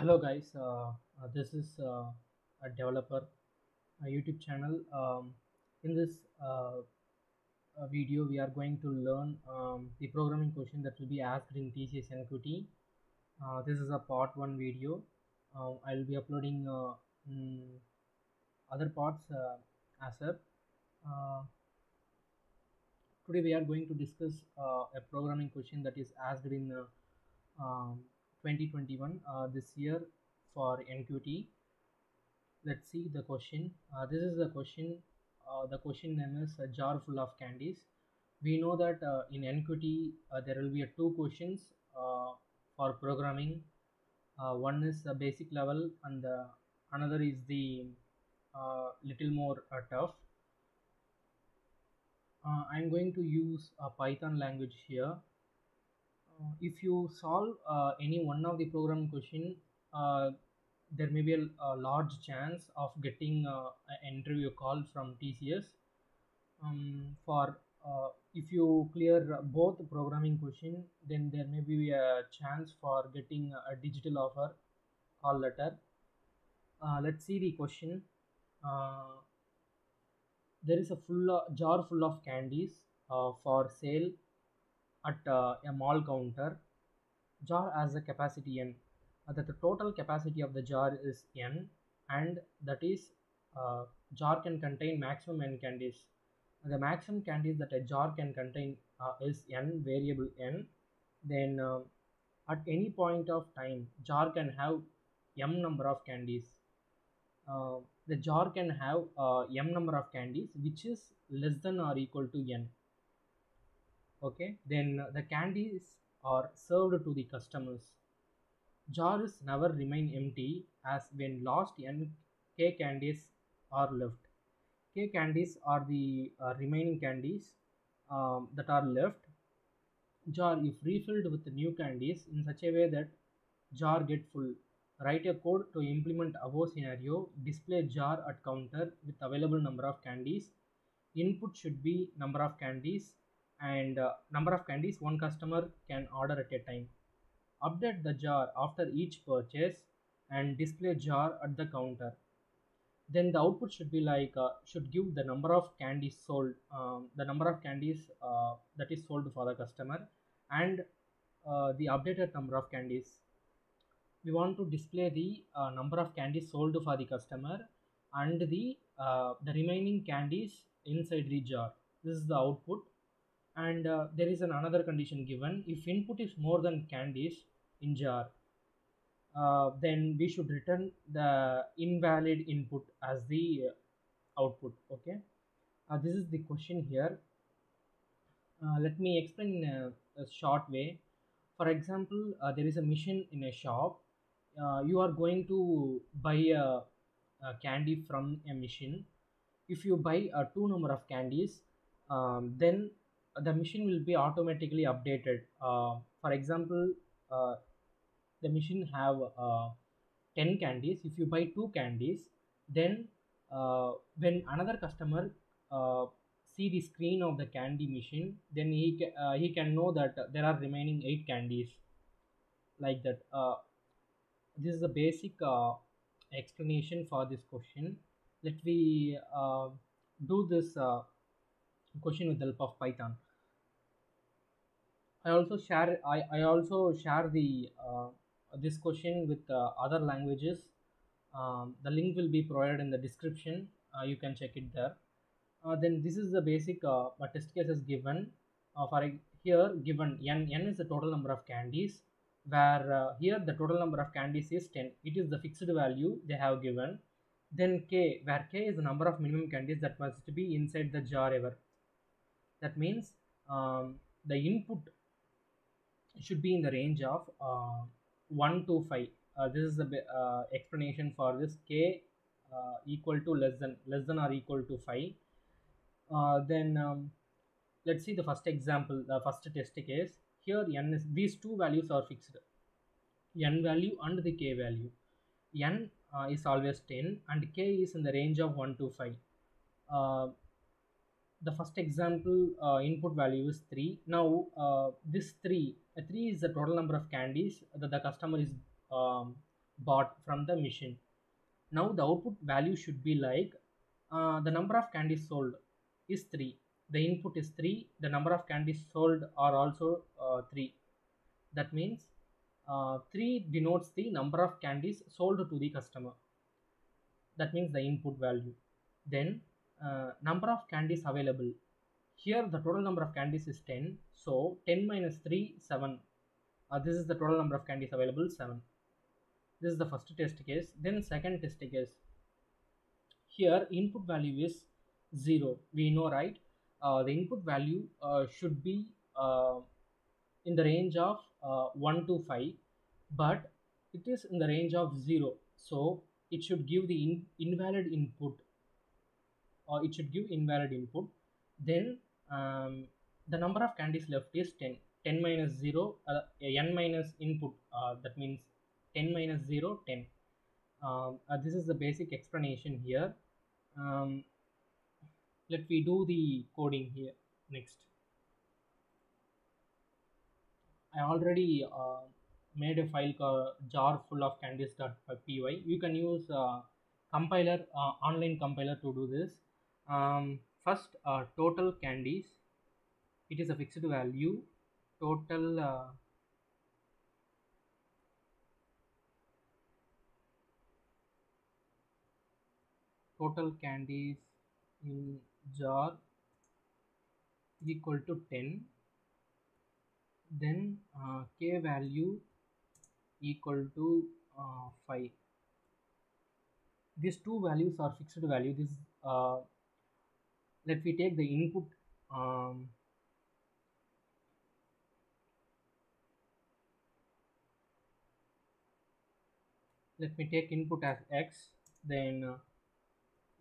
Hello guys, this is a developer a YouTube channel. In this video, we are going to learn the programming question that will be asked in TCS NQT. This is a part 1 video. I will be uploading mm, other parts as well. Uh, Today we are going to discuss a programming question that is asked in 2021 this year for NQT. Let's see the question. This is the question. The question name is a jar full of candies. We know that in NQT there will be two questions for programming. One is the basic level, and another is the little more tough. I'm going to use a Python language here. If you solve any one of the program question, uh, there may be a large chance of getting an interview call from TCS. For if you clear both programming question, then there may be a chance for getting a digital offer call letter. Let's see the question. Uh, there is a jar full of candies for sale at a mall counter. Jar has a capacity n, that the total capacity of the jar is n, and that is jar can contain maximum n candies. The maximum candies that a jar can contain is n, variable n. Then at any point of time jar can have m number of candies. The jar can have m number of candies which is less than or equal to n. Okay, then the candies are served to the customers. Jars never remain empty, as when last n k candies are left. K candies are the remaining candies that are left. Jar if refilled with new candies in such a way that jar get full. Write a code to implement above scenario. Display jar at counter with available number of candies. Input should be number of candies, and number of candies one customer can order at a time. Update the jar after each purchase and display jar at the counter. Then the output should be like should give the number of candies sold, the number of candies that is sold for the customer, and the updated number of candies. We want to display the number of candies sold for the customer and the remaining candies inside the jar. This is the output, and there is another condition given. If input is more than candies in jar, then we should return the invalid input as the output. Okay, this is the question here. Let me explain in a short way. For example, there is a machine in a shop. You are going to buy a candy from a machine. If you buy a two number of candies, then the machine will be automatically updated. For example, uh, the machine have 10 candies. If you buy two candies, then when another customer uh, see the screen of the candy machine, then he can know that there are remaining 8 candies, like that. This is the basic explanation for this question. Let me do this question with the help of Python. I also share the this question with other languages. The link will be provided in the description. You can check it there. Then this is the basic test case is given. Here given n is the total number of candies, where here the total number of candies is 10. It is the fixed value they have given. Then k, where k is the number of minimum candies that must be inside the jar ever. That means the input should be in the range of 1 to 5. This is the explanation for this. K equal to less than or equal to 5. Then let's see the first example, the first test case. Here n is, these two values are fixed, n value and the k value. N is always 10 and k is in the range of 1 to 5. uh, the first example, input value is 3. Now this 3 is the total number of candies that the customer is um, bought from the machine. Now the output value should be like the number of candies sold is 3. The input is 3. The number of candies sold are also 3. That means 3 denotes the number of candies sold to the customer. That means the input value. Then number of candies available. Here the total number of candies is 10. So 10 minus 3, 7. This is the total number of candies available, 7. This is the first test case. Then second test case. Here input value is 0. We know, right? The input value should be in the range of 1 to 5, but it is in the range of 0. So it should give the invalid input, or it should give invalid input. Then the number of candies left is 10. 10 minus 0, n minus input, that means 10 minus 0, 10. This is the basic explanation here. Let me do the coding here next. I already made a file called jar full of candies.py. You can use compiler, online compiler to do this. First, total candies. It is a fixed value. Total candies in jar equal to 10. Then k value equal to 5. These two values are fixed value. This let me take the input. Let me take input as x, then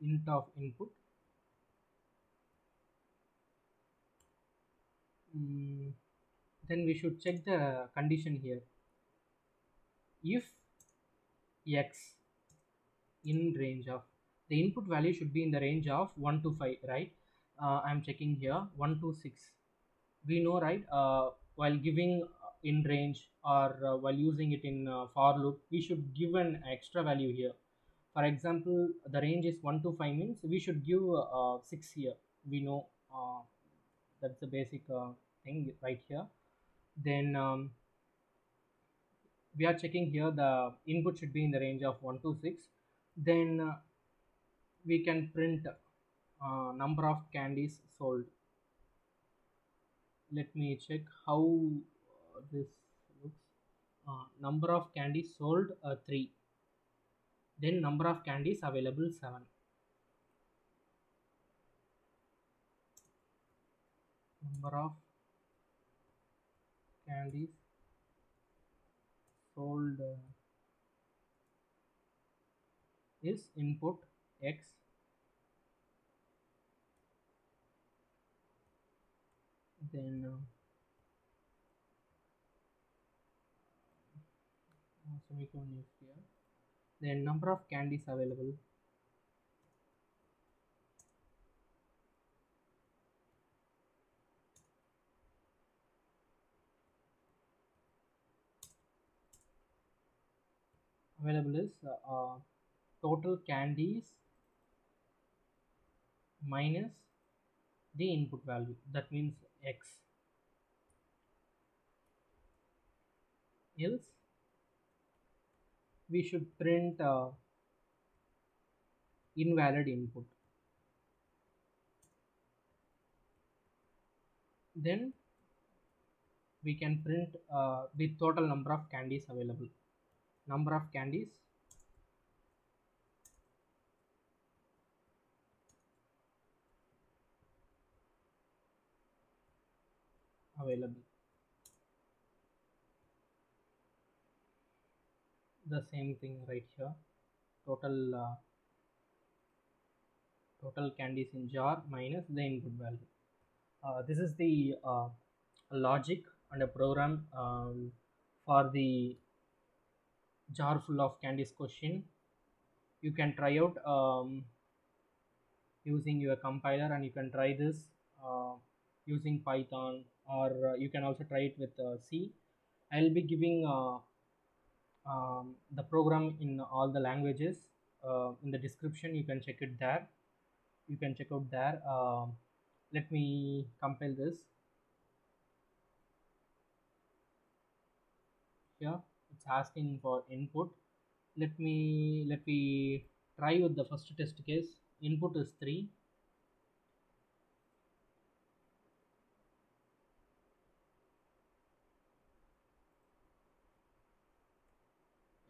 int of input. Then we should check the condition here. If x in range of, the input value should be in the range of 1 to 5, right? I'm checking here 1 to 6. We know, right? While giving in range, or while using it in for loop, we should give an extra value here. For example, the range is 1 to 5 means we should give 6 here. We know that's the basic thing right here. Then we are checking here the input should be in the range of 1 to 6. Then we can print number of candies sold. Let me check how this looks. Number of candies sold 3. Then number of candies available 7. Number of candies sold is input x, then semicolon is here. Then number of candies available is total candies minus the input value, that means x. Else we should print invalid input. Then we can print the total number of candies available. Number of candies available. The same thing right here. Total candies in jar minus the input value. This is the logic and a program for the jar full of candies question. You can try out using your compiler, and you can try this using Python, or you can also try it with C. I'll be giving the program in all the languages. In the description you can check it there, you can check out there. Let me compile this here. It's asking for input. Let me try with the first test case. Input is 3.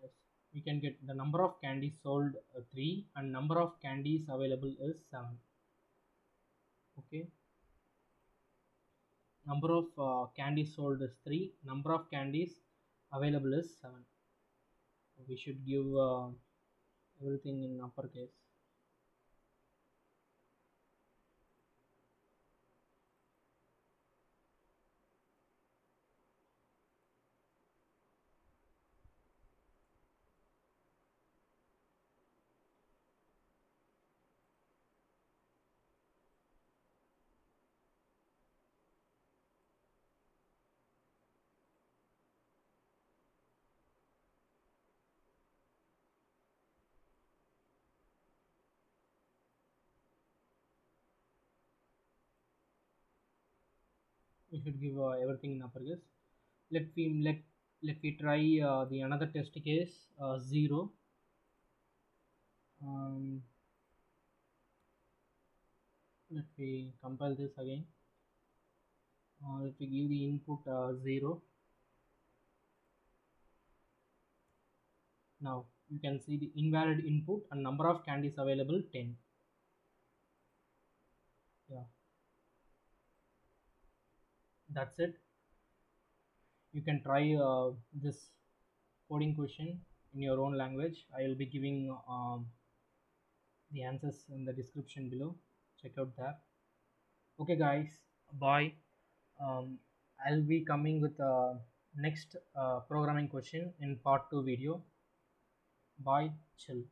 Yes, we can get the number of candies sold 3, and number of candies available is 7. Okay, number of candies sold is 3, number of candies available is 7. We should give everything in uppercase. We should give everything in uppercase. Let me try the another test case. 0. um, Let me compile this again. Let me give the input 0. Now you can see the invalid input and number of candies available 10. Yeah, that's it. You can try this coding question in your own language. I will be giving the answers in the description below. Check out that. Okay guys, bye. I'll be coming with next programming question in part 2 video. Bye, chill.